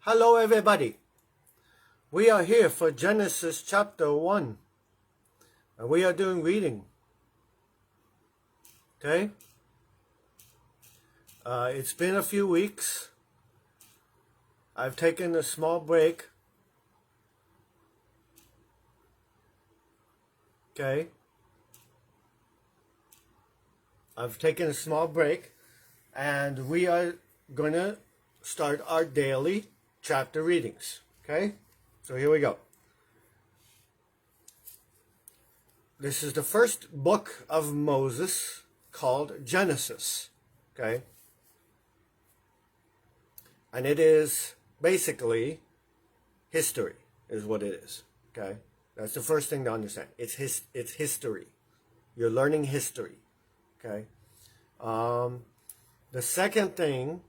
Hello everybody. We are here for Genesis chapter 1. And we are doing reading. Okay? It's been a few weeks. I've taken a small break. Okay? I've taken a small break. And we are going to start our daily chapter readings. Okay? So here we go. This is the first book of Moses called Genesis. Okay? And it is basically history is what it is. Okay? That's the first thing to understand. It's history. You're learning history. Okay? The second thing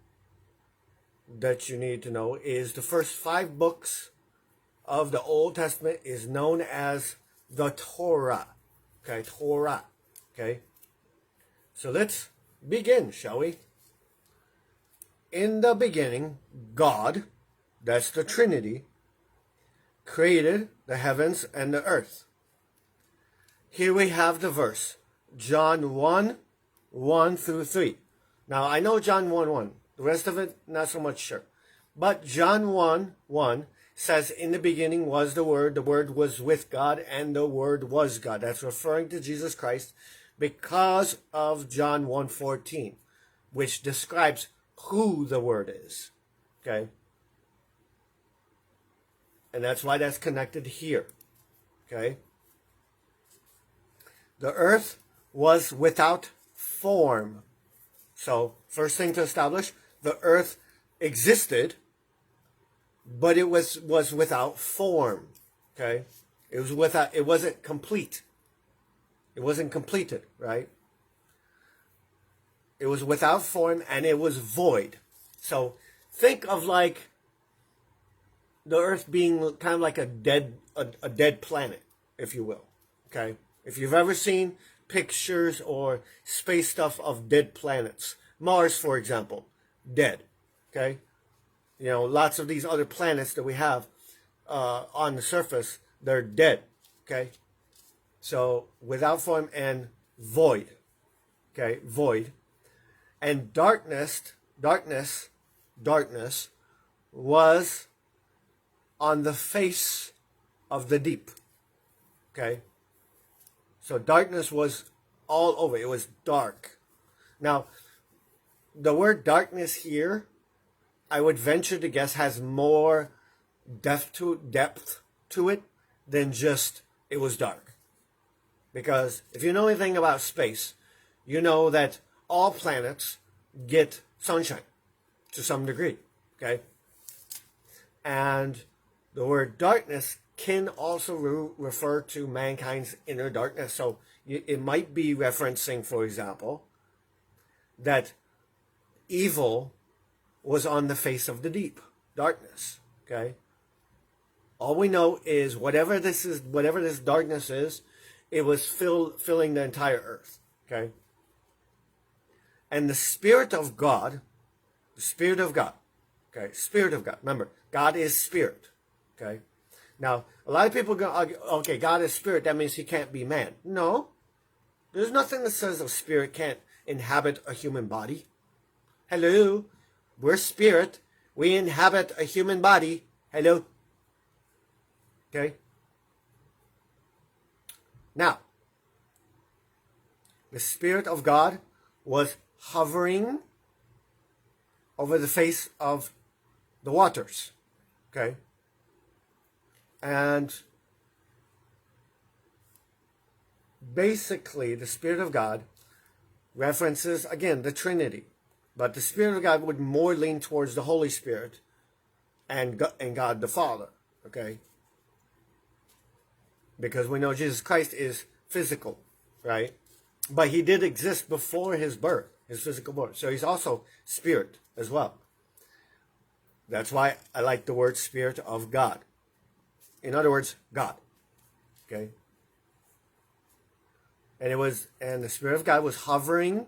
that you need to know is the first 5 books of the Old Testament is known as the Torah. Okay, Torah. Okay. So let's begin, shall we? In the beginning, God, that's the Trinity, created the heavens and the earth. Here we have the verse, John 1, 1 through 3. Now, I know John 1, 1. The rest of it, not so much sure. But John 1, 1 says, in the beginning was the Word was with God, and the Word was God. That's referring to Jesus Christ because of John 1:14, which describes who the Word is. Okay? And that's why that's connected here. Okay? The earth was without form. So, first thing to establish, the earth existed, but it was without form. Okay? It wasn't complete. It wasn't completed, right? It was without form and it was void. So think of like the earth being kind of like a dead planet, if you will. Okay? If you've ever seen pictures or space stuff of dead planets, Mars, for example, dead. Okay? You know, lots of these other planets that we have on the surface, they're dead. Okay? So, without form and void. Okay? Void. And darkness was on the face of the deep. Okay? So, darkness was all over. It was dark. Now, the word darkness here, I would venture to guess, has more depth to it than just it was dark. Because if you know anything about space, you know that all planets get sunshine to some degree. Okay? And the word darkness can also refer to mankind's inner darkness. So it might be referencing, for example, that evil was on the face of the deep, darkness. Okay? All we know is whatever this darkness is, it was filling the entire earth. Okay? And the Spirit of God, okay, Spirit of God. Remember, God is Spirit. Okay? Now, a lot of people go, okay, God is Spirit, that means he can't be man. No. There's nothing that says a spirit can't inhabit a human body. Hello? We're spirit. We inhabit a human body. Hello? Okay? Now, the Spirit of God was hovering over the face of the waters. Okay? And basically, the Spirit of God references, again, the Trinity. But the Spirit of God would more lean towards the Holy Spirit and God the Father. Okay? Because we know Jesus Christ is physical, right? But he did exist before his birth, his physical birth. So he's also Spirit as well. That's why I like the word Spirit of God. In other words, God. Okay? And the Spirit of God was hovering,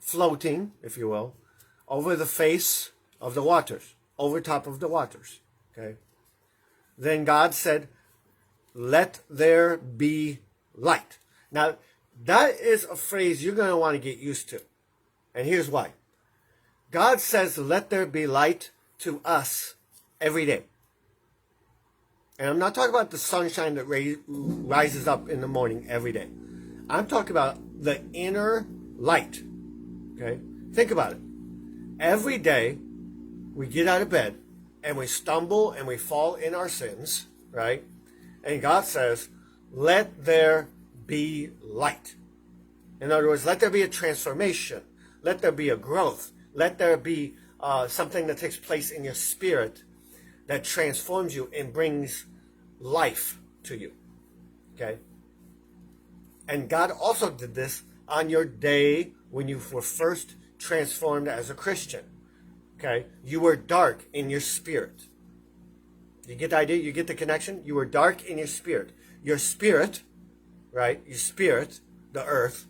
floating, if you will, over the face of the waters. over top of the waters. Okay. Then God said, let there be light. Now, that is a phrase you're going to want to get used to. And here's why. God says, let there be light to us every day. And I'm not talking about the sunshine that rises up in the morning every day. I'm talking about the inner light. Okay? Think about it. Every day, we get out of bed, and we stumble and we fall in our sins, right? And God says, let there be light. In other words, let there be a transformation. Let there be a growth. Let there be something that takes place in your spirit that transforms you and brings life to you. Okay? And God also did this on your day when you were first transformed as a Christian. Okay? You were dark in your spirit. You get the idea? You get the connection? You were dark in your spirit. Your spirit, right? Your spirit, the earth,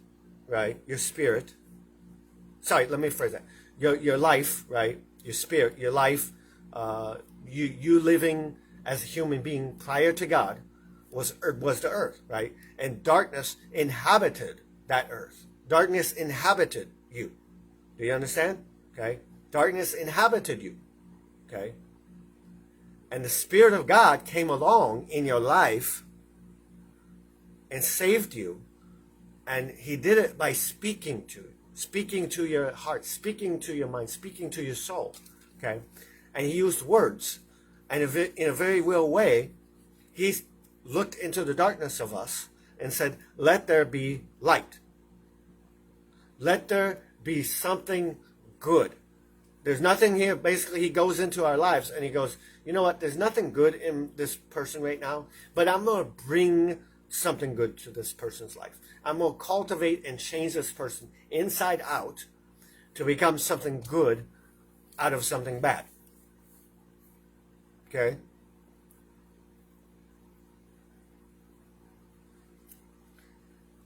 right? Your spirit. Sorry, let me phrase that. Your life, right? Your spirit, your life, you living as a human being prior to God was the earth, right? And darkness inhabited that earth. Darkness inhabited you. Do you understand? Okay? Darkness inhabited you. Okay? And the Spirit of God came along in your life and saved you. And He did it by speaking to your heart, speaking to your mind, speaking to your soul. Okay? And He used words. And in a very real way, He looked into the darkness of us and said, let there be light. Let there be something good. There's nothing here. Basically, He goes into our lives and He goes, you know what? There's nothing good in this person right now, but I'm going to bring something good to this person's life. I'm going to cultivate and change this person inside out to become something good out of something bad. Okay?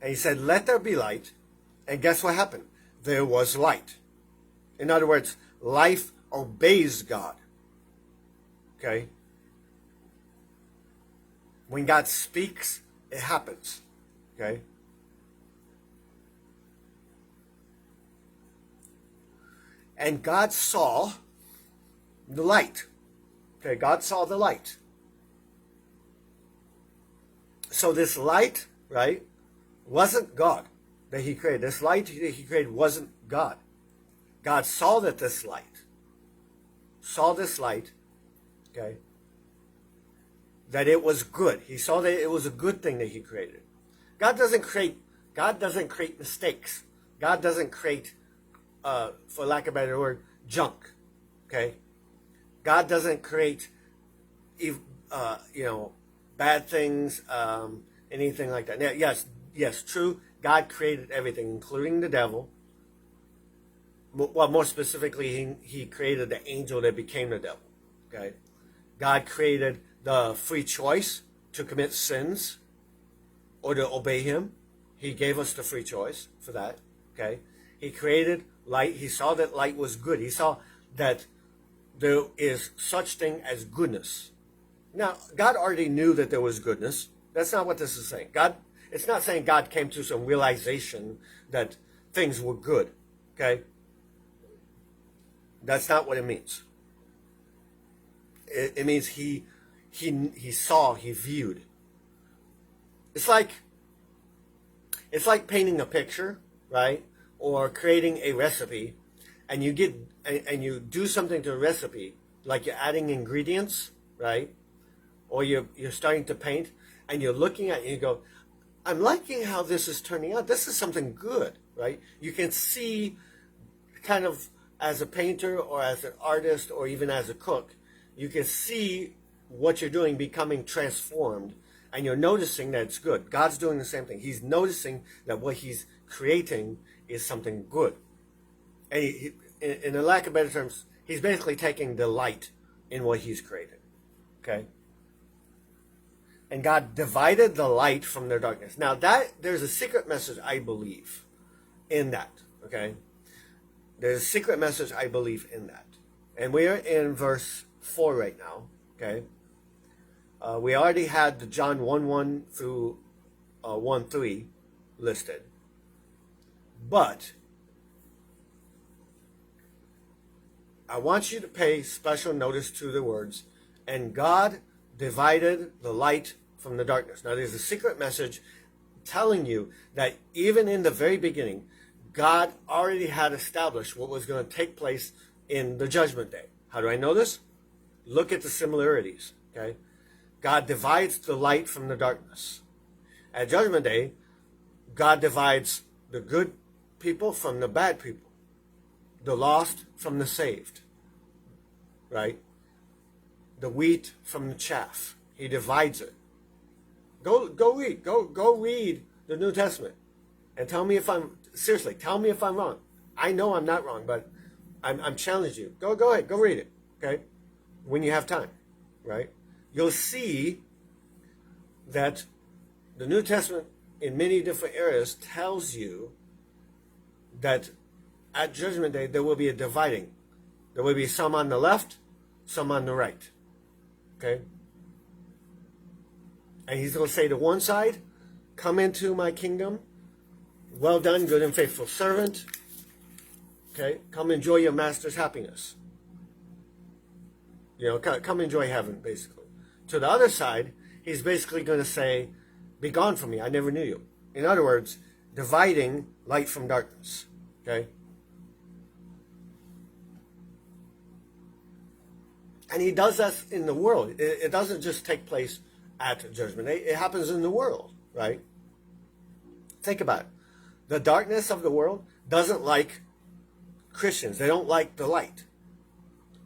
And He said, let there be light. And guess what happened? There was light. In other words, life obeys God. Okay? When God speaks, it happens. Okay? And God saw the light. Okay, God saw the light. So this light, right, wasn't God that He created. This light that He created wasn't God. God saw that this light, okay, that it was good. He saw that it was a good thing that He created. God doesn't create mistakes. God doesn't create, for lack of a better word, junk. Okay? God doesn't create, bad things, anything like that. Now, yes, true. God created everything, including the devil. Well, more specifically, he created the angel that became the devil. Okay? God created the free choice to commit sins or to obey Him. He gave us the free choice for that. Okay? He created light. He saw that light was good. He saw that there is such thing as goodness. Now, God already knew that there was goodness. That's not what this is saying. It's not saying God came to some realization that things were good. Okay? That's not what it means. It means he saw, he viewed. It's like painting a picture, right? Or creating a recipe, and you do something to a recipe, like you're adding ingredients, right? Or you're starting to paint, and you're looking at it and you go, I'm liking how this is turning out. This is something good, right? You can see kind of as a painter or as an artist or even as a cook, you can see what you're doing becoming transformed, and you're noticing that it's good. God's doing the same thing. He's noticing that what He's creating is something good. And in a lack of better terms, He's basically taking delight in what He's created. Okay? And God divided the light from the darkness. Now, there's a secret message, I believe, in that. Okay? There's a secret message, I believe, in that. And we're in verse 4 right now, okay? We already had the John 1:1 through 1:3 listed. But I want you to pay special notice to the words, and God divided the light from the darkness. Now, there's a secret message telling you that even in the very beginning, God already had established what was going to take place in the judgment day. How do I know this? Look at the similarities, okay? God divides the light from the darkness. At judgment day, God divides the good people from the bad people, the lost from the saved, right? The wheat from the chaff. He divides it. Go read the New Testament and tell me if tell me if I'm wrong. I know I'm not wrong, but I'm challenging you. Go ahead, go read it, okay? When you have time, right? You'll see that the New Testament in many different areas tells you that at Judgment Day there will be a dividing. There will be some on the left, some on the right, okay? And he's going to say to one side, come into my kingdom. Well done, good and faithful servant. Okay, come enjoy your master's happiness. You know, come enjoy heaven, basically. To the other side, he's basically going to say, be gone from me, I never knew you. In other words, dividing light from darkness. Okay? And he does that in the world. It doesn't just take place at judgment. It happens in the world, right? Think about it. The darkness of the world doesn't like Christians. They don't like the light.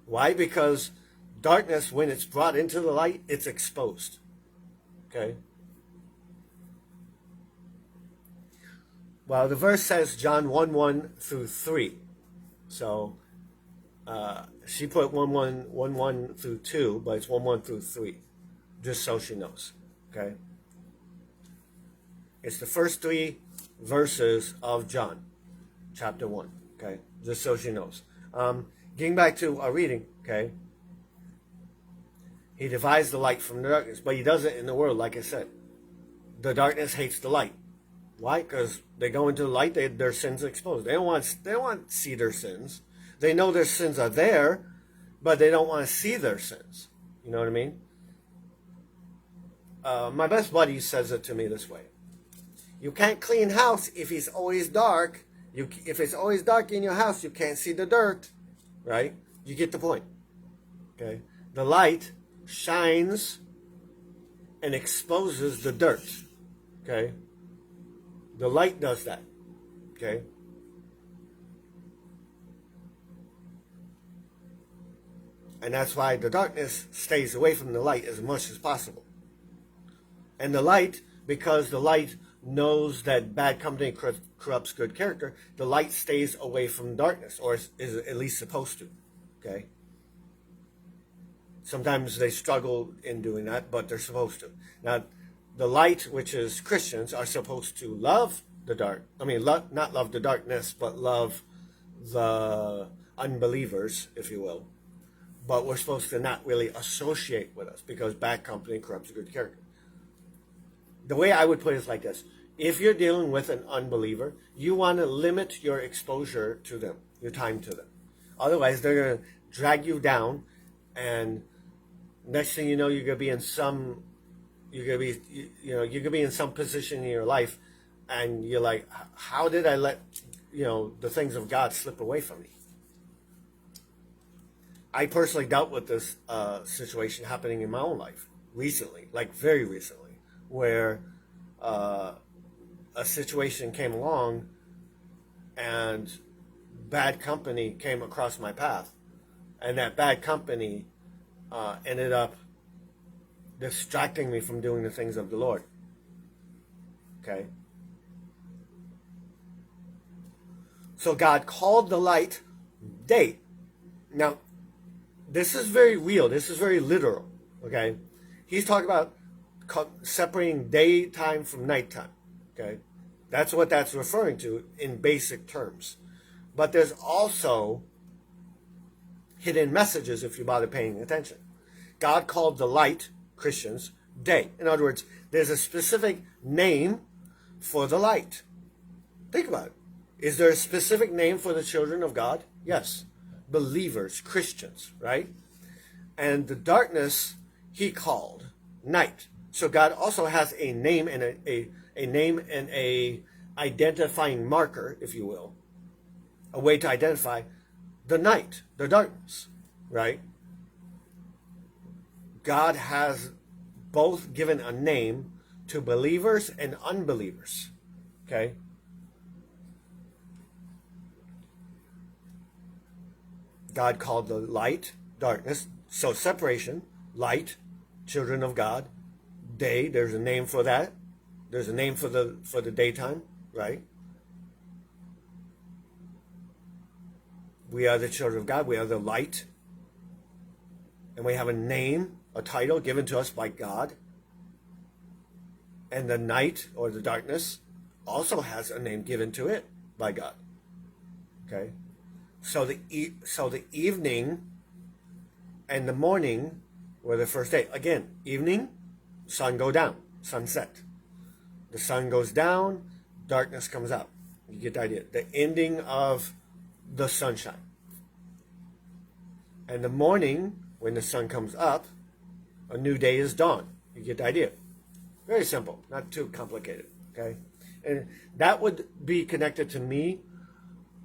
Why? Because darkness, when it's brought into the light, it's exposed. Okay? Well, the verse says John 1:1 through 3. So she put 1:1 through 2, but it's 1:1 through 3. Just so she knows. Okay? It's the first 3 verses of John, chapter 1. Okay? Just so she knows. Getting back to our reading, okay? He divides the light from the darkness, but he does it in the world, like I said. The darkness hates the light. Why? Because they go into the light, their sins are exposed. They don't want to see their sins. They know their sins are there, but they don't want to see their sins. You know what I mean? My best buddy says it to me this way. You can't clean house if it's always dark. If it's always dark in your house, you can't see the dirt. Right? You get the point. Okay? The light shines and exposes the dirt. Okay? The light does that. Okay? And that's why the darkness stays away from the light as much as possible. And the light, because the light knows that bad company corrupts good character, the light stays away from darkness, or is at least supposed to. Okay? Sometimes they struggle in doing that, but they're supposed to. Now, the light, which is Christians, are supposed to love the dark. I mean, not love the darkness, but love the unbelievers, if you will. But we're supposed to not really associate with us, because bad company corrupts good character. The way I would put it is like this. If you're dealing with an unbeliever, you want to limit your exposure to them, your time to them. Otherwise, they're going to drag you down, and next thing you know, you're going to be in some position in your life, and you're like, how did I let, the things of God slip away from me? I personally dealt with this situation happening in my own life recently, like very recently, where a situation came along and bad company came across my path, and that bad company ended up distracting me from doing the things of the Lord. Okay? So God called the light day. Now, this is very real. This is very literal. Okay? He's talking about separating daytime from nighttime. Okay? That's what that's referring to in basic terms. But there's also hidden messages if you bother paying attention. God called the light, Christians, day. In other words, there's a specific name for the light. Think about it. Is there a specific name for the children of God? Yes. Believers, Christians, right? And the darkness he called night. So God also has a name and a name and a identifying marker, if you will, a way to identify the night, the darkness, right? God has both given a name to believers and unbelievers, okay? God called the light darkness, so separation, light, children of God, day, there's a name for that. There's a name for the daytime, right? We are the children of God. We are the light. And we have a name, a title given to us by God. And the night or the darkness also has a name given to it by God. Okay? So the evening and the morning were the first day. Again, evening, sun go down, sunset. The sun goes down, darkness comes out. You get the idea. The ending of the sunshine. And the morning, when the sun comes up, a new day is dawn. You get the idea. Very simple, not too complicated. Okay? And that would be connected to me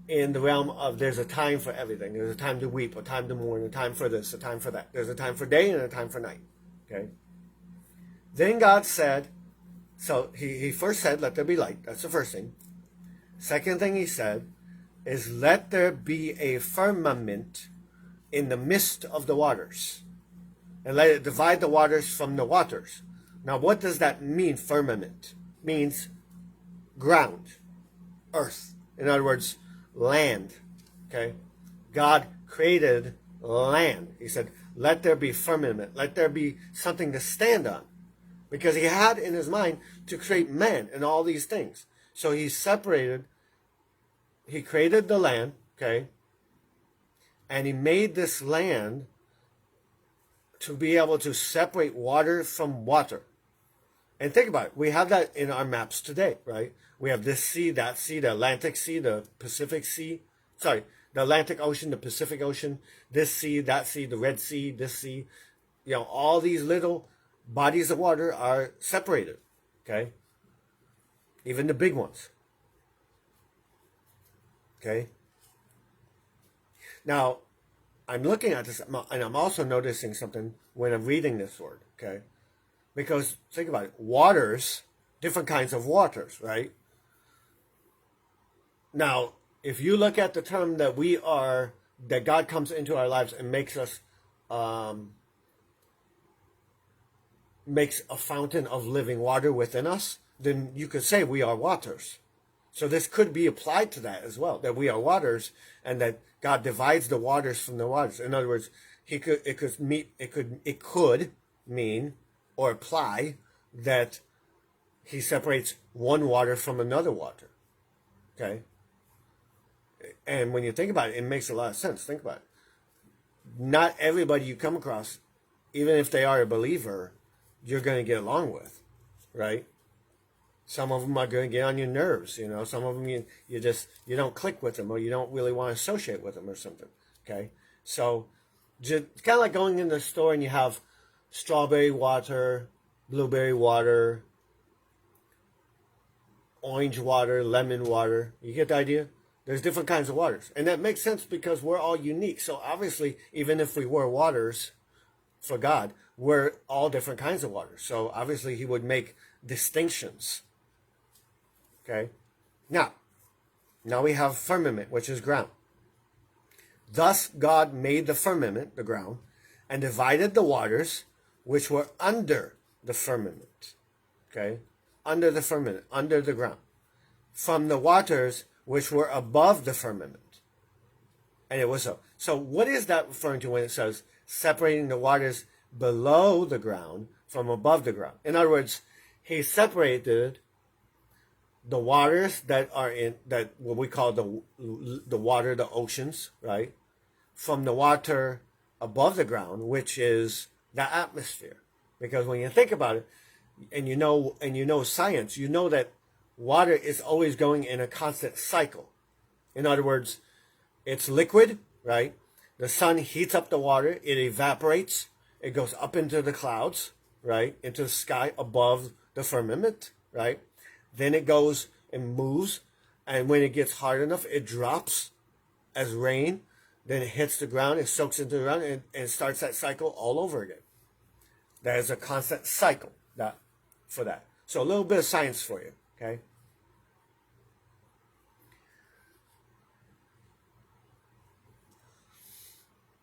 in the realm of there's a time for everything. There's a time to weep, a time to mourn, a time for this, a time for that. There's a time for day and a time for night. Okay? Then God said, so he first said, let there be light. That's the first thing. Second thing he said is, let there be a firmament in the midst of the waters. And let it divide the waters from the waters. Now, what does that mean, firmament? It means ground, earth. In other words, land. Okay? God created land. He said, let there be firmament. Let there be something to stand on. Because he had in his mind to create man and all these things. So he created the land, okay? And he made this land to be able to separate water from water. And think about it. We have that in our maps today, right? We have this sea, that sea, the Atlantic Sea, the Pacific Sea. Sorry, the Atlantic Ocean, the Pacific Ocean, this sea, that sea, the Red Sea, this sea. You know, all these little bodies of water are separated, okay? Even the big ones, okay? Now, I'm looking at this, and I'm also noticing something when I'm reading this word, okay? Because, think about it, waters, different kinds of waters, right? Now, if you look at the term that that God comes into our lives and makes us, makes a fountain of living water within us, then you could say we are waters. So this could be applied to that as well, that we are waters and that God divides the waters from the waters. In other words, it could mean or apply that he separates one water from another water. Okay? And when you think about it, it makes a lot of sense. Think about it. Not everybody you come across, even if they are a believer, you're going to get along with, right? Some of them are going to get on your nerves, you know. Some of them you don't click with them, or you don't really want to associate with them or something, okay? So just kind of like going in the store and you have strawberry water, blueberry water, orange water, lemon water. You get the idea? There's different kinds of waters. And that makes sense because we're all unique. So obviously, even if we were waters for God, we're all different kinds of waters. So obviously he would make distinctions. Okay? Now we have firmament, which is ground. Thus God made the firmament, the ground, and divided the waters which were under the firmament. Okay? Under the firmament, under the ground. From the waters which were above the firmament. And it was so. So what is that referring to when it says separating the waters below the ground from above the ground? In other words, he separated the waters that are in that what we call the water, the oceans, right? from the water above the ground, which is the atmosphere. Because when you think about it, and you know science, you know that water is always going in a constant cycle. In other words, it's liquid, right? The sun heats up the water, it evaporates, it goes up into the clouds, right? Into the sky above the firmament, right? Then it goes and moves, and when it gets hard enough, it drops as rain. Then it hits the ground, it soaks into the ground, and starts that cycle all over again. That is a constant cycle for that. So a little bit of science for you, okay?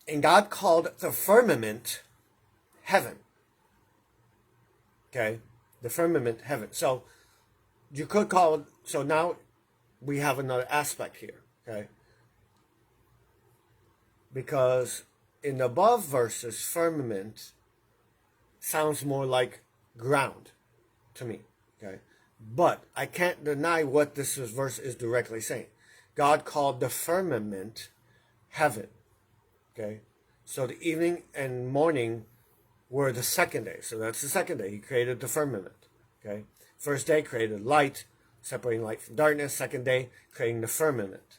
And God called the firmament heaven. Okay? The firmament heaven. So you could call it, so now we have another aspect here, okay? Because in the above verses, firmament sounds more like ground to me, okay? But I can't deny what this verse is directly saying. God called the firmament heaven, okay? So the evening and morning were the second day. So that's the second day. He created the firmament, okay? First day created light, separating light from darkness. Second day, creating the firmament,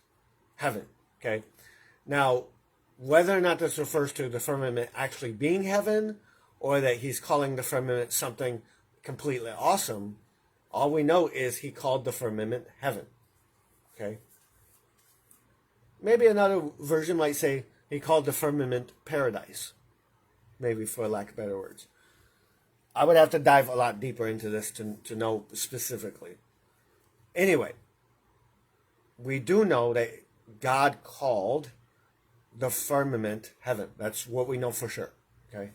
heaven, okay? Now, whether or not this refers to the firmament actually being heaven, or that he's calling the firmament something completely awesome, all we know is he called the firmament heaven. Okay? Maybe another version might say he called the firmament paradise. Maybe, for lack of better words. I would have to dive a lot deeper into this to know specifically. Anyway, we do know that God called the firmament heaven. That's what we know for sure. Okay?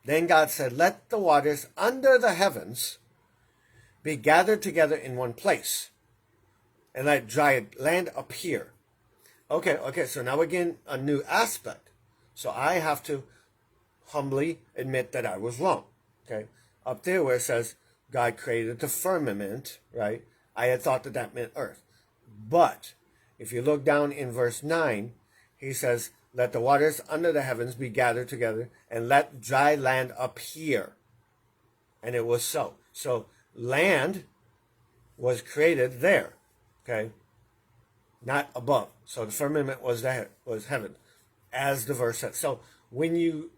Then God said, let the waters under the heavens be gathered together in one place, and let dry land appear. Okay, so now again, a new aspect. So I have to humbly admit that I was wrong. Okay? Up there where it says God created the firmament, right? I had thought that meant earth. But if you look down in verse 9, he says, let the waters under the heavens be gathered together, and let dry land appear. And it was so. So land was created there, okay? Not above. So the firmament was heaven, as the verse says. So when you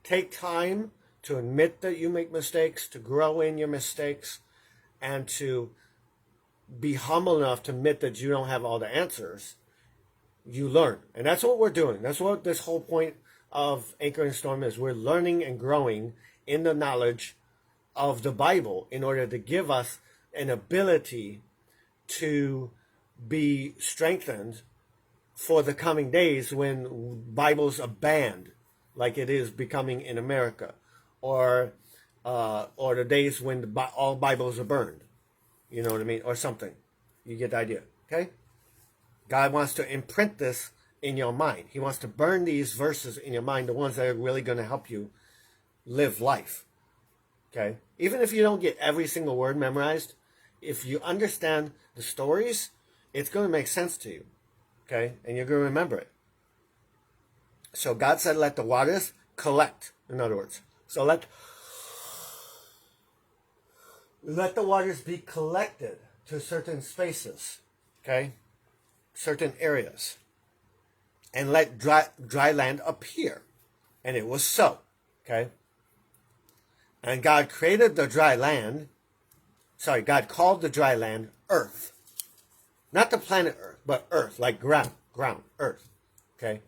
take time to admit that you make mistakes, to grow in your mistakes, and to be humble enough to admit that you don't have all the answers, you learn. And that's what we're doing. That's what this whole point of Anchor and Storm is. We're learning and growing in the knowledge of the Bible in order to give us an ability to be strengthened for the coming days when Bibles are banned, like it is becoming in America, or the days when all Bibles are burned. You know what I mean? Or something. You get the idea, okay? God wants to imprint this in your mind. He wants to burn these verses in your mind, the ones that are really going to help you live life. Okay? Even if you don't get every single word memorized, if you understand the stories, it's going to make sense to you. Okay? And you're going to remember it. So God said, let the waters collect, in other words. So let the waters be collected to certain spaces. Okay? Certain areas, and let dry land appear. And it was so. Okay? And God created the dry land. God called the dry land earth. Not the planet earth, but earth, like ground, earth. Okay?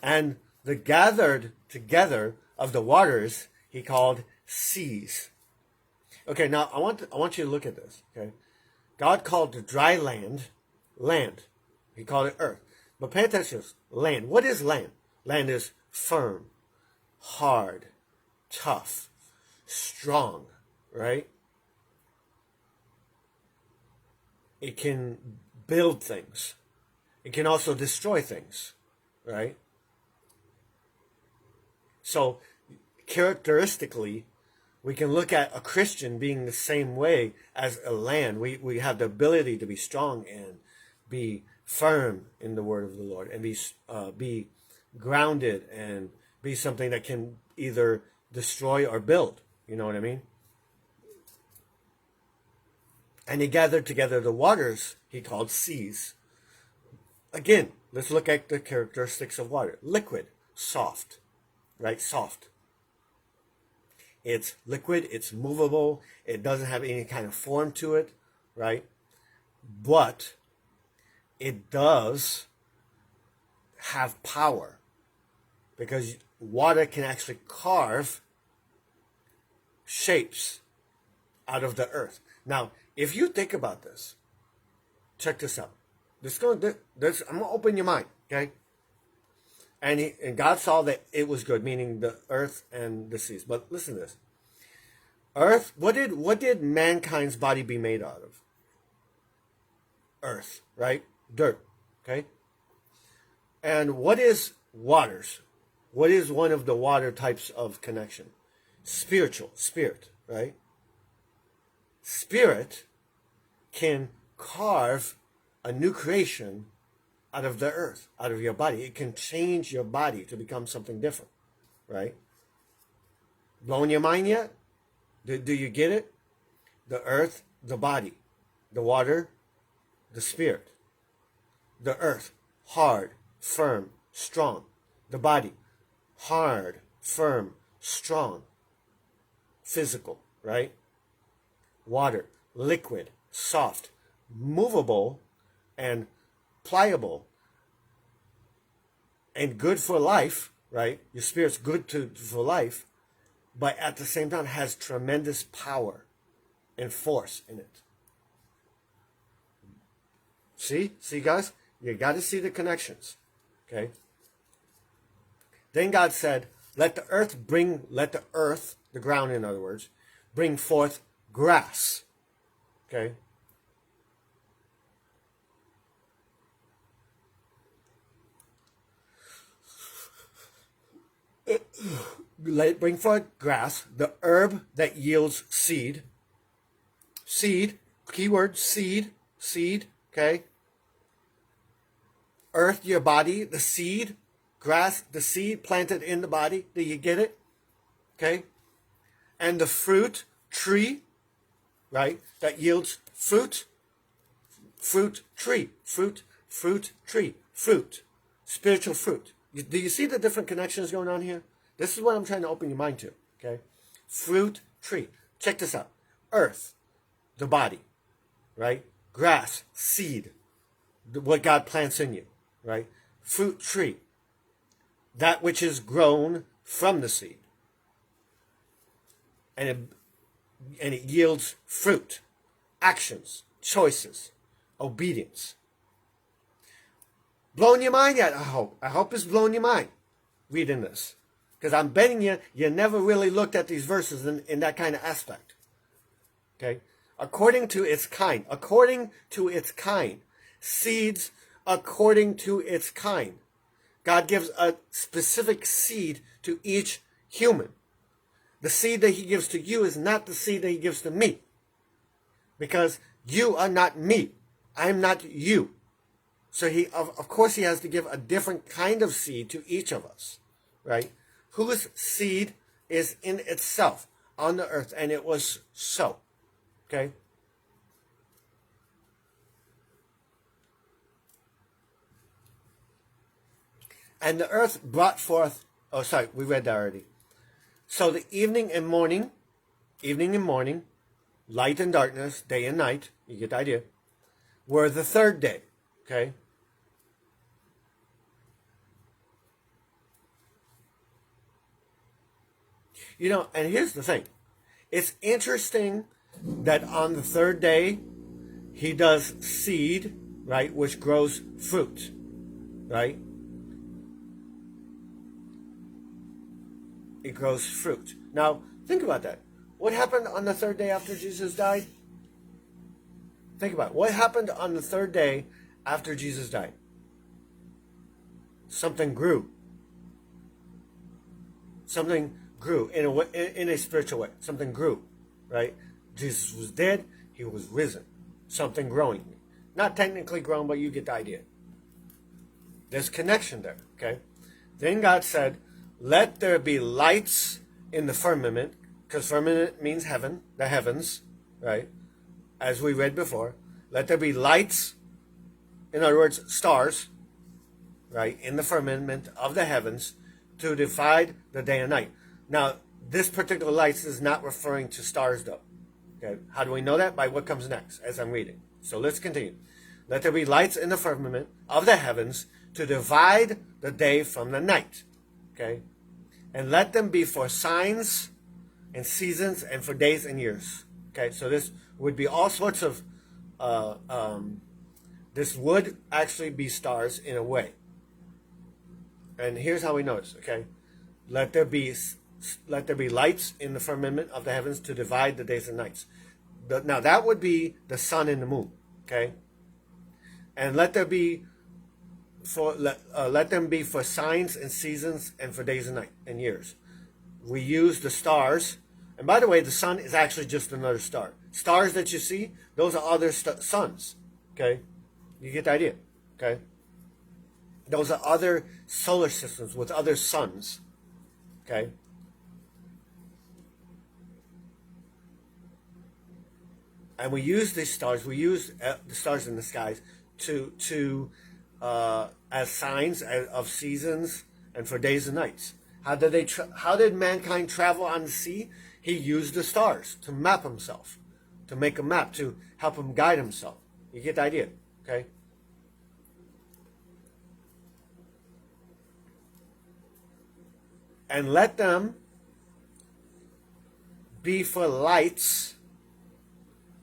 And the gathered together of the waters he called seas. Okay, now I want you to look at this. Okay? God called the dry land land. He called it earth. But pay attention to this. Land. What is land? Land is firm, hard, tough, strong, right? It can build things. It can also destroy things, right? So, characteristically, we can look at a Christian being the same way as a land. We have the ability to be strong and be firm in the word of the Lord and be grounded and be something that can either destroy or build. You know what I mean? And he gathered together the waters he called seas. Again, let's look at the characteristics of water. Liquid, soft, right? Soft. It's liquid, it's movable, it doesn't have any kind of form to it, right? But it does have power because water can actually carve shapes out of the earth. Now, if you think about this, check this out. I'm going to open your mind, okay? And God saw that it was good, meaning the earth and the seas. But listen to this. Earth, what did mankind's body be made out of? Earth, right? Dirt, okay? And what is waters? What is one of the water types of connection? Spiritual, spirit, right? Spirit can carve a new creation out of the earth, out of your body. It can change your body to become something different, right? Blowing your mind yet? Do you get it? The earth, the body. The water, the spirit. The earth, hard, firm, strong. The body, hard, firm, strong. Physical, right? Water, liquid, soft, movable, and pliable, and good for life, right? Your spirit's good for life, but at the same time has tremendous power and force in it. See guys? You got to see the connections, okay? Then God said, let the earth, the ground in other words, bring forth grass, okay? Let it bring forth grass, the herb that yields seed. Seed, keyword seed, okay? Earth, your body, the seed, grass, the seed planted in the body. Do you get it? Okay? And the fruit, tree, right? That yields fruit, tree, spiritual fruit. Do you see the different connections going on here? This is what I'm trying to open your mind to, okay? Fruit, tree. Check this out. Earth, the body, right? Grass, seed, what God plants in you, right? Fruit, tree, that which is grown from the seed. And it yields fruit, actions, choices, obedience. Blowing your mind yet, I hope. I hope it's blowing your mind reading this. Because I'm betting you never really looked at these verses in that kind of aspect. Okay? According to its kind. Seeds according to its kind. God gives a specific seed to each human. The seed that he gives to you is not the seed that he gives to me. Because you are not me. I'm not you. So of course he has to give a different kind of seed to each of us. Right? Whose seed is in itself on the earth. And it was so. Okay? And the earth brought forth, we read that already. So the evening and morning, light and darkness, day and night, you get the idea, were the third day, okay? You know, and here's the thing. It's interesting that on the third day, he does seed, right, which grows fruit, right? It grows fruit. Now, think about that. What happened on the third day after Jesus died? Think about it. What happened on the third day after Jesus died? Something grew. Something grew in a spiritual way. Something grew, right? Jesus was dead. He was risen. Something growing. Not technically grown, but you get the idea, There's connection there, okay? Then God said, let there be lights in the firmament, because firmament means heaven, the heavens, right? As we read before. Let there be lights, in other words, stars, right, in the firmament of the heavens to divide the day and night. Now, this particular lights is not referring to stars, though. Okay, how do we know that? By what comes next as I'm reading. So let's continue. Let there be lights in the firmament of the heavens to divide the day from the night. Okay, and let them be for signs and seasons and for days and years. Okay, so this would be all sorts of, this would actually be stars in a way. And here's how we know this, okay? Let there be lights in the firmament of the heavens to divide the days and nights. Now that would be the sun and the moon, okay? And let them be for signs and seasons and for days and night and years. We use the stars, and by the way, the sun is actually just another star. Stars that you see, those are other suns, okay? You get the idea, okay? Those are other solar systems with other suns, okay? And we use these stars, we use the stars in the skies as signs of seasons and for days and nights. How did mankind travel on the sea? He used the stars to map himself, to make a map, to help him guide himself. You get the idea, okay? And let them be for lights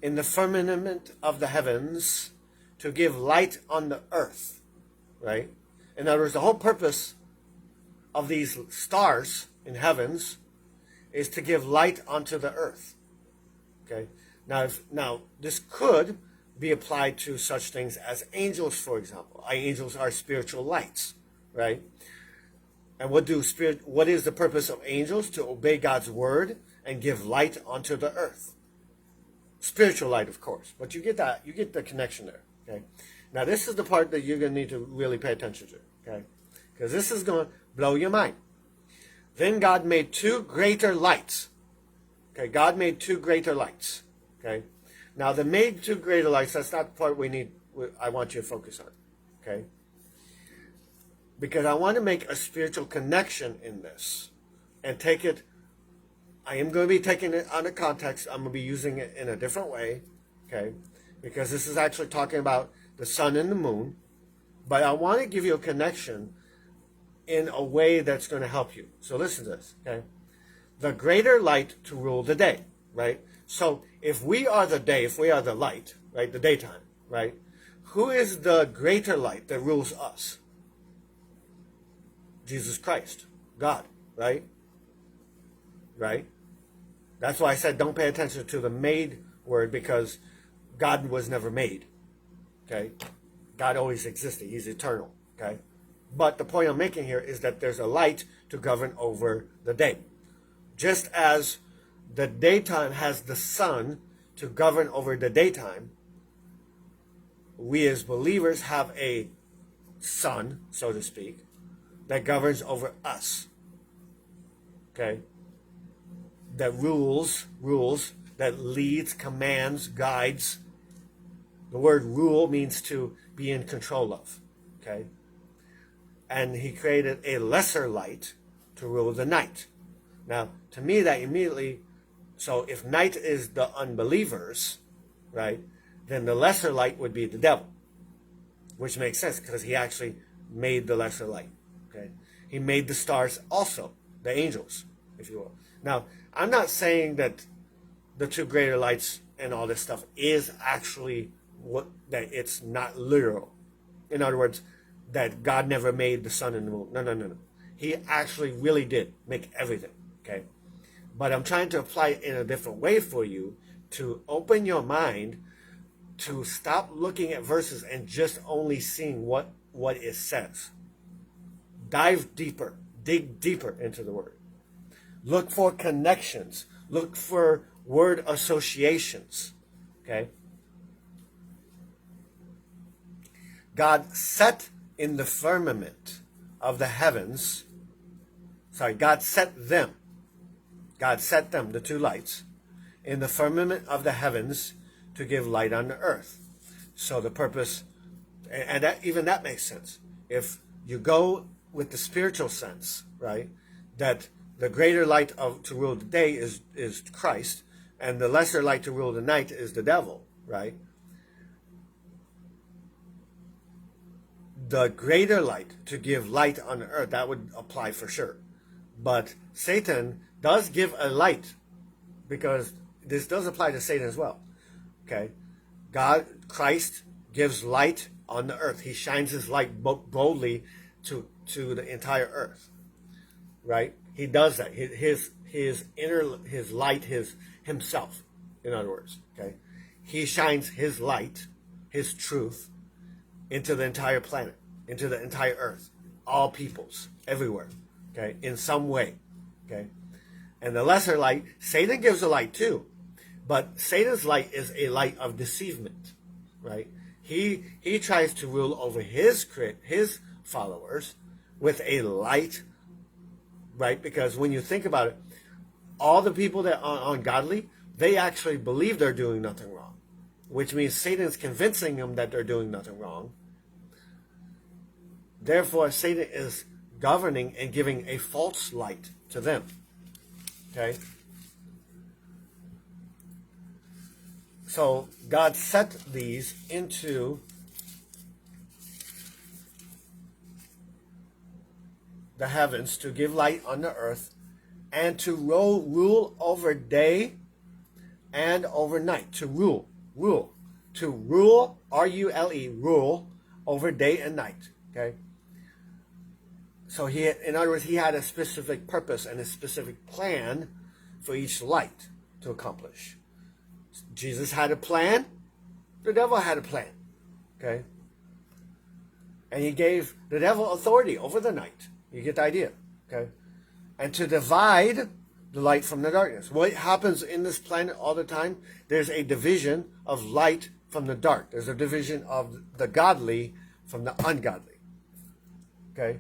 in the firmament of the heavens to give light on the earth, right? In other words, the whole purpose of these stars in heavens is to give light onto the earth, okay? Now, this could be applied to such things as angels, for example. Angels are spiritual lights, right? And what is the purpose of angels? To obey God's word and give light onto the earth. Spiritual light, of course. But you get that. You get the connection there. Okay. Now this is the part that you're going to need to really pay attention to. Okay. Because this is going to blow your mind. Then God made two greater lights. Okay. God made two greater lights. Okay. Now the made two greater lights, that's not the part I want you to focus on. Okay. Because I want to make a spiritual connection in this and take it. I am going to be taking it out of context. I'm going to be using it in a different way, okay? Because this is actually talking about the sun and the moon. But I want to give you a connection in a way that's going to help you. So listen to this, okay? The greater light to rule the day, right? So if we are the day, if we are the light, right, the daytime, right? Who is the greater light that rules us? Jesus Christ, God, right? Right? That's why I said don't pay attention to the made word, because God was never made, okay? God always existed. He's eternal, okay? But the point I'm making here is that there's a light to govern over the day. Just as the daytime has the sun to govern over the daytime, we as believers have a sun, so to speak, that governs over us, okay? That rules, that leads, commands, guides. The word rule means to be in control of, okay? And he created a lesser light to rule the night. Now, to me, that immediately, so if night is the unbelievers, right, then the lesser light would be the devil, which makes sense because he actually made the lesser light. Okay, he made the stars also, the angels, if you will. Now, I'm not saying that the two greater lights and all this stuff is actually that it's not literal. In other words, that God never made the sun and the moon. No. He actually really did make everything, okay? But I'm trying to apply it in a different way for you to open your mind to stop looking at verses and just only seeing what it says. Dive deeper, dig deeper into the word. Look for connections. Look for word associations. Okay? God set in the firmament of the heavens. Sorry, God set them. God set them, the two lights, in the firmament of the heavens to give light on the earth. So the purpose, and that, even that makes sense. If you go with the spiritual sense, right, that the greater light to rule the day is Christ, and the lesser light to rule the night is the devil, right? The greater light to give light on the earth, that would apply for sure. But Satan does give a light, because this does apply to Satan as well. Okay? Christ gives light on the earth. He shines his light boldly to the entire earth. Right? He does that. His light, himself, in other words. Okay? He shines his light, his truth, into the entire planet, into the entire earth, all peoples, everywhere, okay, in some way, okay. And the lesser light, Satan gives a light too, but Satan's light is a light of deceivement, right? He tries to rule over his followers with a light, right? Because when you think about it, all the people that are ungodly, they actually believe they're doing nothing wrong, which means Satan's convincing them that they're doing nothing wrong. Therefore, Satan is governing and giving a false light to them. Okay? So, God set these into the heavens to give light on the earth and to rule over day and over night. To rule. To rule, R-U-L-E, rule over day and night. Okay? So in other words, he had a specific purpose and a specific plan for each light to accomplish. Jesus had a plan. The devil had a plan. Okay? And he gave the devil authority over the night. You get the idea. Okay? And to divide the light from the darkness. What happens in this planet all the time? There's a division of light from the dark. There's a division of the godly from the ungodly. Okay?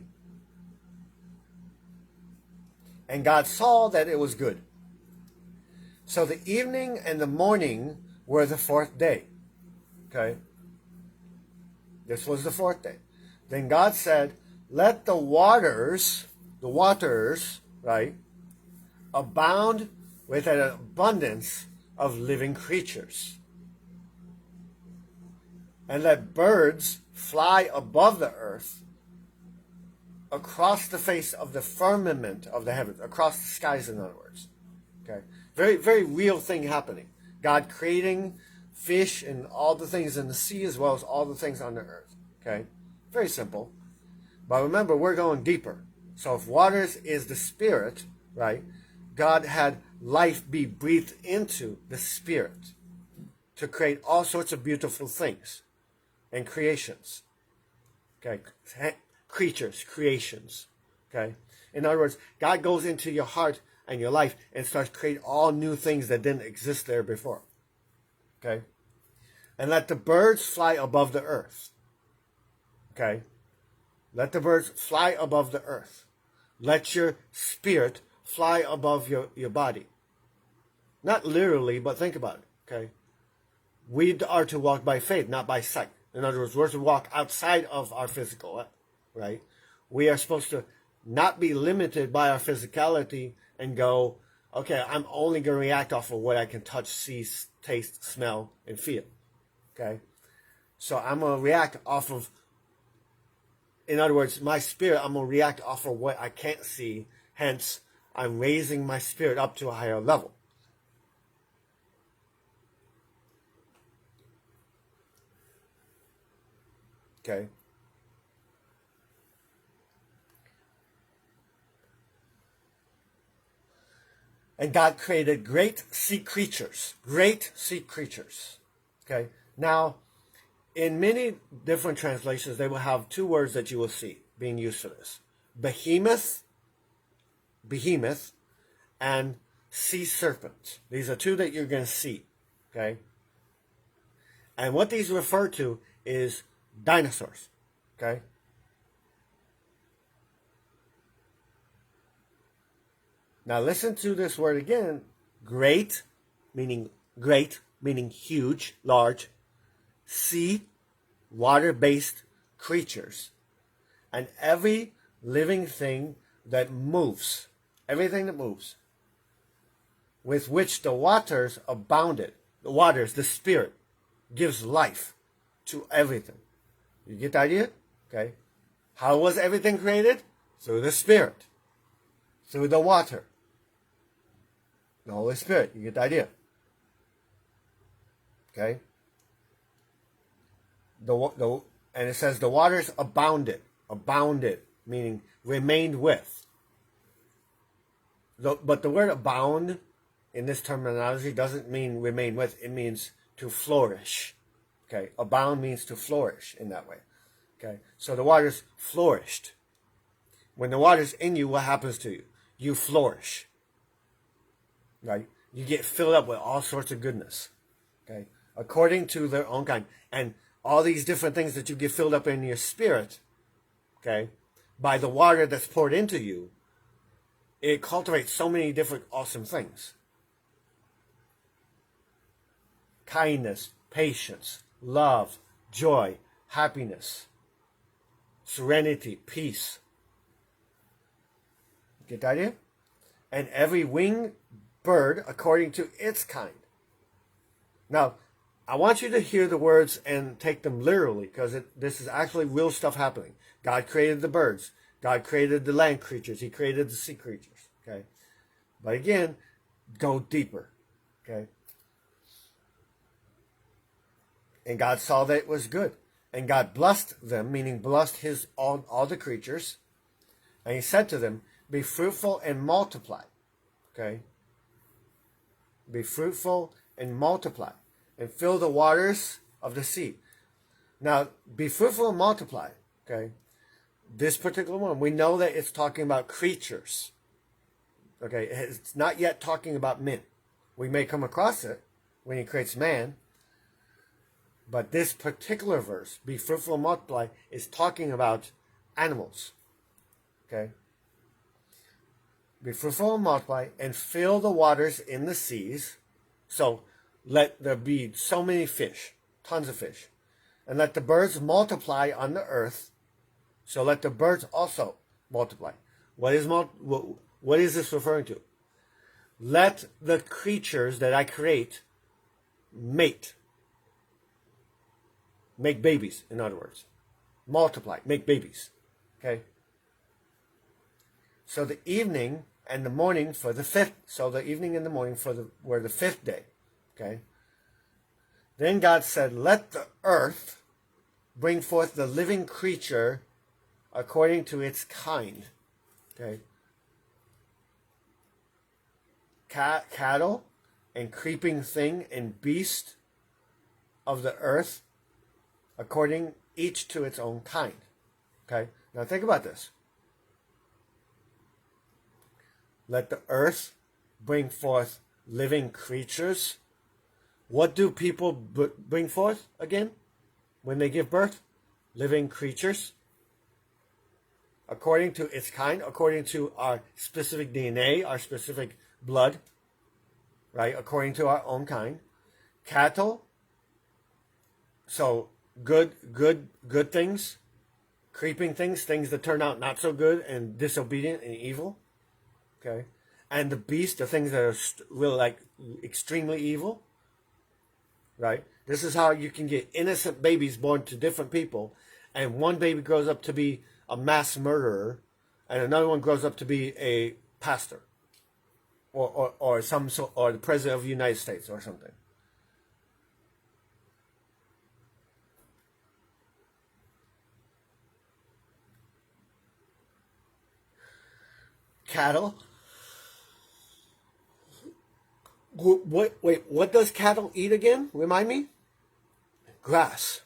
And God saw that it was good. So the evening and the morning were the fourth day. Okay? This was the fourth day. Then God said, let the waters, right, abound with an abundance of living creatures. And let birds fly above the earth across the face of the firmament of the heavens, across the skies, in other words. Okay? Very, very real thing happening. God creating fish and all the things in the sea as well as all the things on the earth. Okay? Very simple. But remember, we're going deeper. So if waters is the spirit, right, God had life be breathed into the spirit to create all sorts of beautiful things and creations. Okay? Creatures, creations. Okay? In other words, God goes into your heart and your life and starts creating all new things that didn't exist there before. Okay? And let the birds fly above the earth. Okay? Let the birds fly above the earth. Let your spirit fly above your body. Not literally, but think about it. Okay? We are to walk by faith, not by sight. In other words, we're to walk outside of our physical, right? We are supposed to not be limited by our physicality and go, okay, I'm only going to react off of what I can touch, see, taste, smell, and feel. Okay? So I'm going to react off of, in other words, my spirit, I'm going to react off of what I can't see. Hence, I'm raising my spirit up to a higher level. Okay? And God created great sea creatures. Great sea creatures. Okay? Now, in many different translations, they will have two words that you will see being used for this. Behemoth, and sea serpent. These are two that you're going to see. Okay? And what these refer to is dinosaurs. Okay? Now listen to this word again. Great, meaning huge, large. Sea, water-based creatures. And every living thing that moves, everything that moves, with which the waters abounded. The waters, the Spirit, gives life to everything. You get the idea? Okay. How was everything created? Through the Spirit. Through the water. The Holy Spirit. You get the idea? Okay. And it says the waters abounded. Abounded, meaning remained with. But the word abound in this terminology doesn't mean remain with. It means to flourish. Okay. Abound means to flourish in that way. Okay. So the waters flourished. When the water's in you, what happens to you? You flourish. Right? You get filled up with all sorts of goodness. Okay? According to their own kind. And all these different things that you get filled up in your spirit, okay, by the water that's poured into you, it cultivates so many different awesome things. Kindness, patience, love, joy, happiness, serenity, peace. Get the idea? And every winged bird according to its kind. Now, I want you to hear the words and take them literally, because this is actually real stuff happening. God created the birds. God created the land creatures. He created the sea creatures. Okay? But again, go deeper. Okay? And God saw that it was good. And God blessed them, meaning blessed all the creatures. And he said to them, be fruitful and multiply. Okay? Be fruitful and multiply. And fill the waters of the sea. Now, be fruitful and multiply. Okay? This particular one, we know that it's talking about creatures. Okay? It's not yet talking about men. We may come across it when he creates man. But this particular verse, be fruitful and multiply, is talking about animals. Okay? Be fruitful and multiply, and fill the waters in the seas. So, let there be so many fish, tons of fish. And let the birds multiply on the earth. So let the birds also multiply. What is this referring to? Let the creatures that I create mate. Make babies, in other words. Multiply, make babies. Okay? So the evening and the morning for the fifth. So the evening and the morning were the fifth day. Okay. Then God said, let the earth bring forth the living creature according to its kind. Okay. Cattle and creeping thing and beast of the earth according each to its own kind. Okay. Now think about this. Let the earth bring forth living creatures. What do people bring forth again when they give birth? Living creatures. According to its kind, according to our specific DNA, our specific blood, right? According to our own kind. Cattle. So good things. Creeping things, things that turn out not so good and disobedient and evil. Okay. And the beast, the things that are really like extremely evil. Right? This is how you can get innocent babies born to different people, and one baby grows up to be a mass murderer, and another one grows up to be a pastor, or the president of the United States or something. Cattle. What does cattle eat again? Remind me? Grass.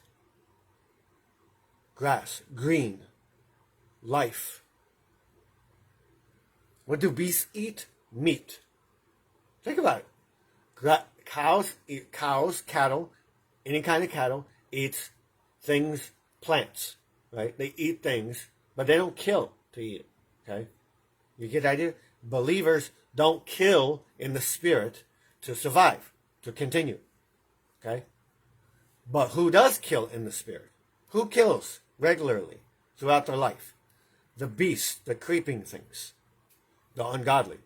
Grass. Green. Life. What do beasts eat? Meat. Think about it. Cows eat cattle, any kind of cattle eats things, plants, right? They eat things, but they don't kill to eat it, okay? You get the idea? Believers don't kill in the spirit to survive, to continue. Okay? But who does kill in the spirit? Who kills regularly throughout their life? The beasts, the creeping things, the ungodly.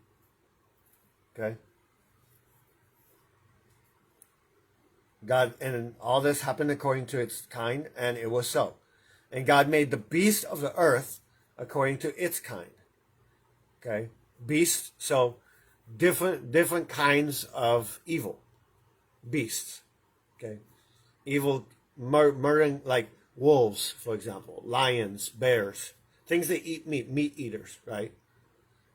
Okay? God, and all this happened according to its kind, and it was so. And God made the beast of the earth according to its kind. Okay? Beasts, so different kinds of evil. Beasts. Okay? Evil, murdering, like wolves, for example, lions, bears, things that eat meat eaters, right?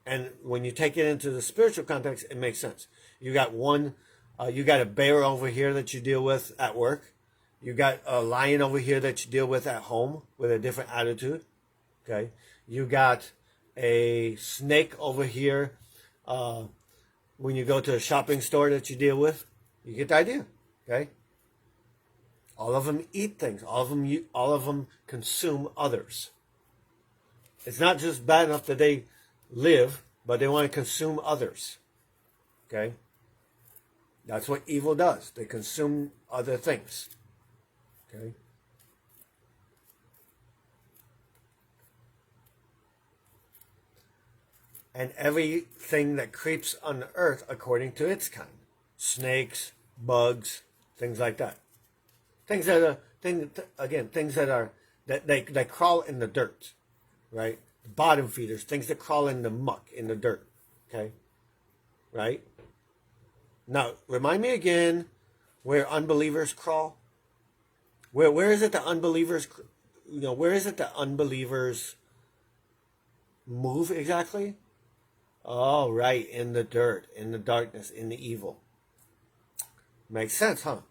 And when you take it into the spiritual context, it makes sense. You got you got a bear over here that you deal with at work. You got a lion over here that you deal with at home with a different attitude. Okay. You got a snake over here when you go to a shopping store that you deal with. You get the idea. Okay. All of them eat things. All of them consume others. It's not just bad enough that they live, but they want to consume others. Okay? That's what evil does. They consume other things. Okay? And everything that creeps on the earth according to its kind. Snakes, bugs, things like that. Things that are things that crawl in the dirt, right? Bottom feeders, things that crawl in the muck, in the dirt. Okay? Right? Now, remind me again where unbelievers crawl. Where is it that unbelievers, where is it that unbelievers move exactly? Oh, right, in the dirt, in the darkness, in the evil. Makes sense, huh?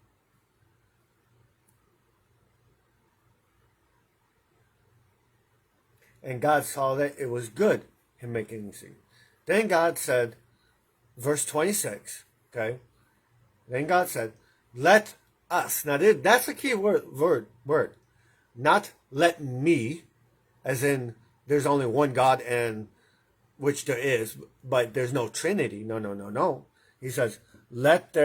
And God saw that it was good, him making these things. Then God said, verse 26, okay? Then God said, let us. Now, that's a key word. Not let me, as in there's only one God, and which there is, but there's no Trinity. No. He says, let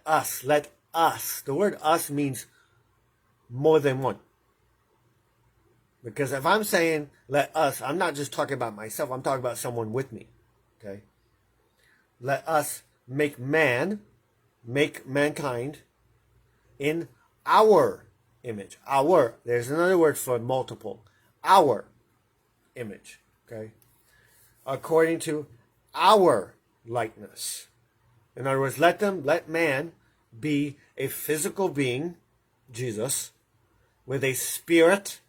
us. The word us means more than one. Because if I'm saying let us, I'm not just talking about myself. I'm talking about someone with me. Okay? Let us make mankind in our image. There's another word for multiple. Our image. Okay? According to our likeness. In other words, let man be a physical being, Jesus, with a spirit,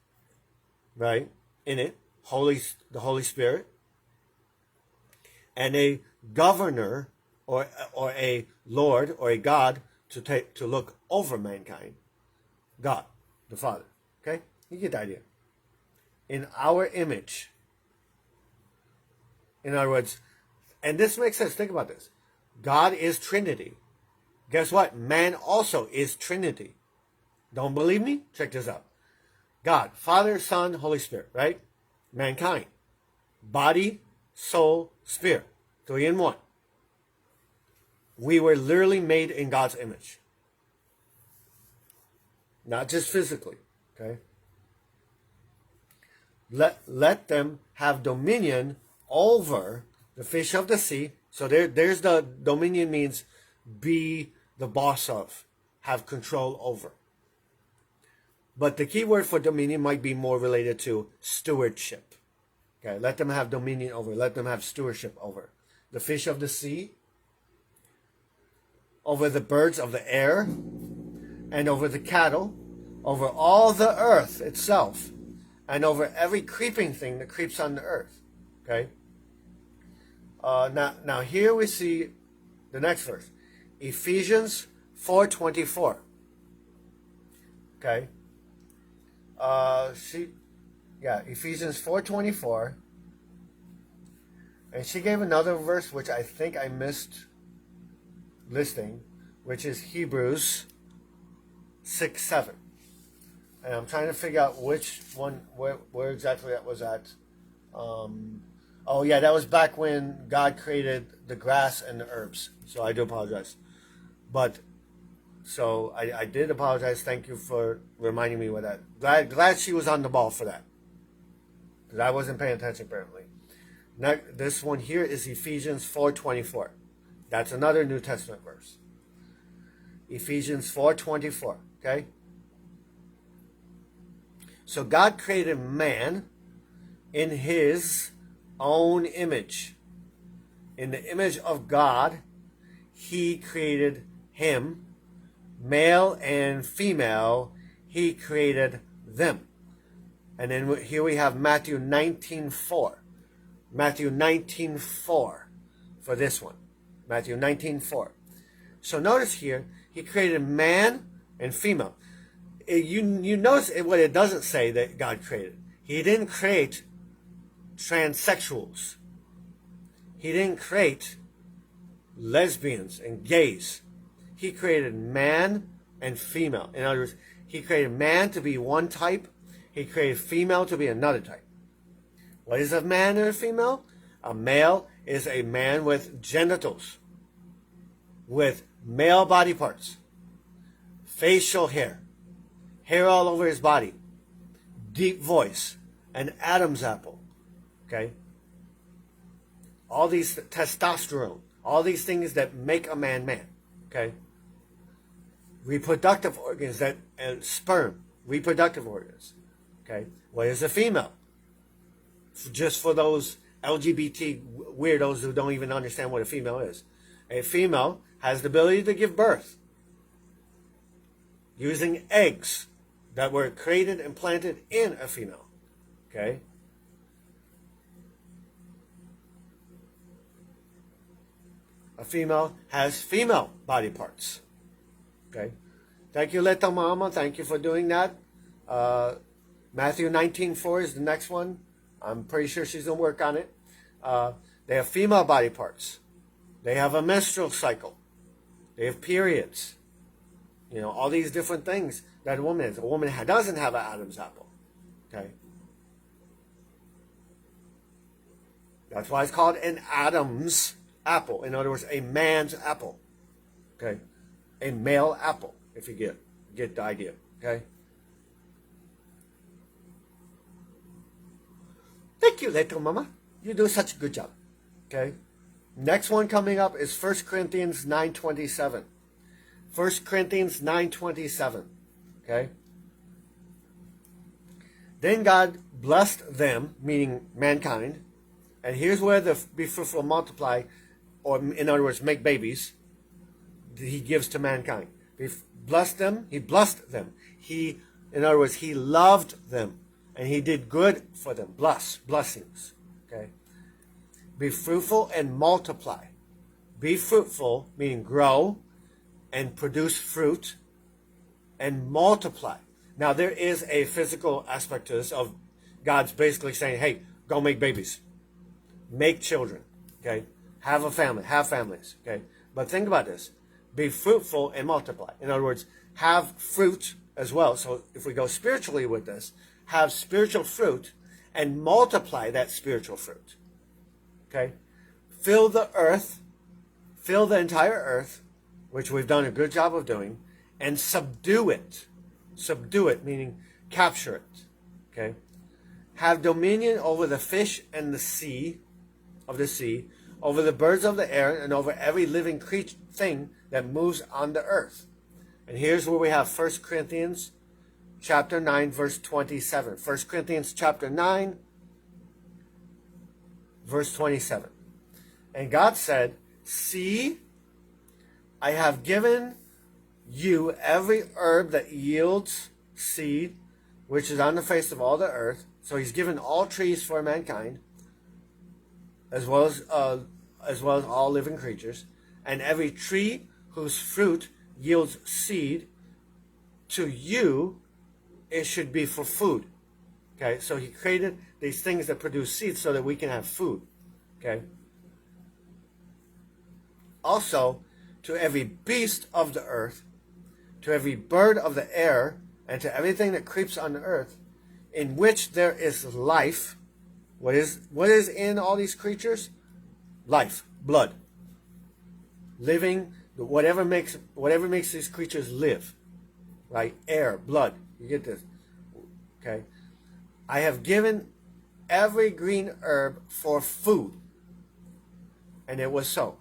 right, in it, the Holy Spirit, and a governor or a Lord or a God to look over mankind. God, the Father. Okay? You get the idea. In our image. In other words, and this makes sense. Think about this. God is Trinity. Guess what? Man also is Trinity. Don't believe me? Check this out. God, Father, Son, Holy Spirit, right? Mankind. Body, soul, spirit. 3 in 1. We were literally made in God's image. Not just physically. Okay? Let them have dominion over the fish of the sea. So there's the dominion means be the boss of, have control over. But the key word for dominion might be more related to stewardship. Okay, let them have dominion over, let them have stewardship over the fish of the sea, over the birds of the air, and over the cattle, over all the earth itself, and over every creeping thing that creeps on the earth. Okay? Now here we see the next verse. Ephesians 4:24. Okay? Ephesians 4:24. And she gave another verse which I think I missed listing, which is Hebrews 6:7. And I'm trying to figure out which one, where exactly that was at. Oh yeah, that was back when God created the grass and the herbs. So I do apologize. But so I did apologize. Thank you for reminding me of that. Glad she was on the ball for that. Because I wasn't paying attention apparently. Next, this one here is Ephesians 4:24. That's another New Testament verse. Ephesians 4:24. Okay? So God created man in his own image. In the image of God, he created him. Male and female, he created them. And then here we have Matthew 19:4. Matthew 19:4 for this one. Matthew 19:4. So notice here, he created man and female. You notice what it doesn't say that God created. He didn't create transsexuals. He didn't create lesbians and gays. He created man and female. In other words, he created man to be one type. He created female to be another type. What is a man and a female? A male is a man with genitals, with male body parts, facial hair, hair all over his body, deep voice, an Adam's apple. Okay? All these testosterone, all these things that make a man man. Okay? Reproductive organs, that sperm, reproductive organs. Okay? What is a female? Just for those LGBT weirdos who don't even understand what a female is. A female has the ability to give birth using eggs that were created and planted in a female. Okay? A female has female body parts. Okay? Thank you, Little Mama. Thank you for doing that. Matthew 19:4 is the next one. I'm pretty sure she's going to work on it. They have female body parts. They have a menstrual cycle. They have periods. You know, all these different things that a woman is. A woman doesn't have an Adam's apple. Okay? That's why it's called an Adam's apple. In other words, a man's apple. Okay? A male apple, if you get the idea. Okay? Thank you, Little Mama. You do such a good job. Okay? Next one coming up is 1 Corinthians 9:27. 1 Corinthians 9:27. Okay? Then God blessed them, meaning mankind. And here's where the be fruitful, multiply, or in other words, make babies, he gives to mankind. He blessed them. In other words, he loved them. And he did good for them. Blessings. Okay? Be fruitful and multiply. Be fruitful, meaning grow and produce fruit, and multiply. Now, there is a physical aspect to this of God's basically saying, hey, go make babies. Make children. Okay? Have a family. Have families. Okay? But think about this. Be fruitful and multiply. In other words, have fruit as well. So if we go spiritually with this, have spiritual fruit and multiply that spiritual fruit. Okay? Fill the earth, fill the entire earth, which we've done a good job of doing, and subdue it. Subdue it, meaning capture it. Okay? Have dominion over the fish and the sea, over the birds of the air, and over every living creature thing that moves on the earth. And here's where we have 1 Corinthians chapter 9, verse 27. 1 Corinthians chapter 9, verse 27. And God said, see, I have given you every herb that yields seed, which is on the face of all the earth. So he's given all trees for mankind, as well as all living creatures, and every tree whose fruit yields seed, to you it should be for food. Okay, so he created these things that produce seeds so that we can have food. Okay. Also, to every beast of the earth, to every bird of the air, and to everything that creeps on the earth, in which there is life, What is in all these creatures? Life, blood, living, whatever makes these creatures live, right? Air, blood. You get this, okay? I have given every green herb for food, and it was so.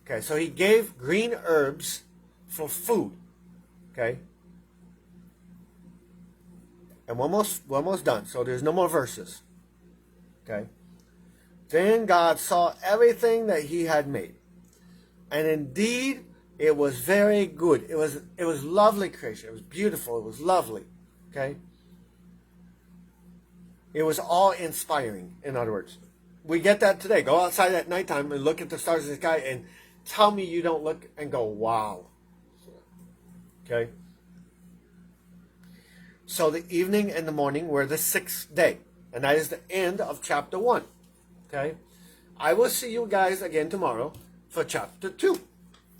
Okay, so he gave green herbs for food. Okay, and we're almost done. So there's no more verses. Okay. Then God saw everything that he had made, and indeed it was very good. It was lovely creation. It was beautiful. It was lovely. Okay. It was awe-inspiring. In other words, we get that today. Go outside at nighttime and look at the stars in the sky, and tell me you don't look and go, "Wow." Okay. So the evening and the morning were the sixth day, and that is the end of chapter 1. Okay. I will see you guys again tomorrow for chapter 2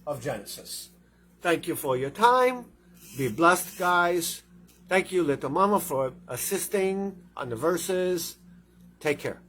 of Genesis. Thank you for your time. Be blessed, guys. Thank you, little mama, for assisting on the verses. Take care.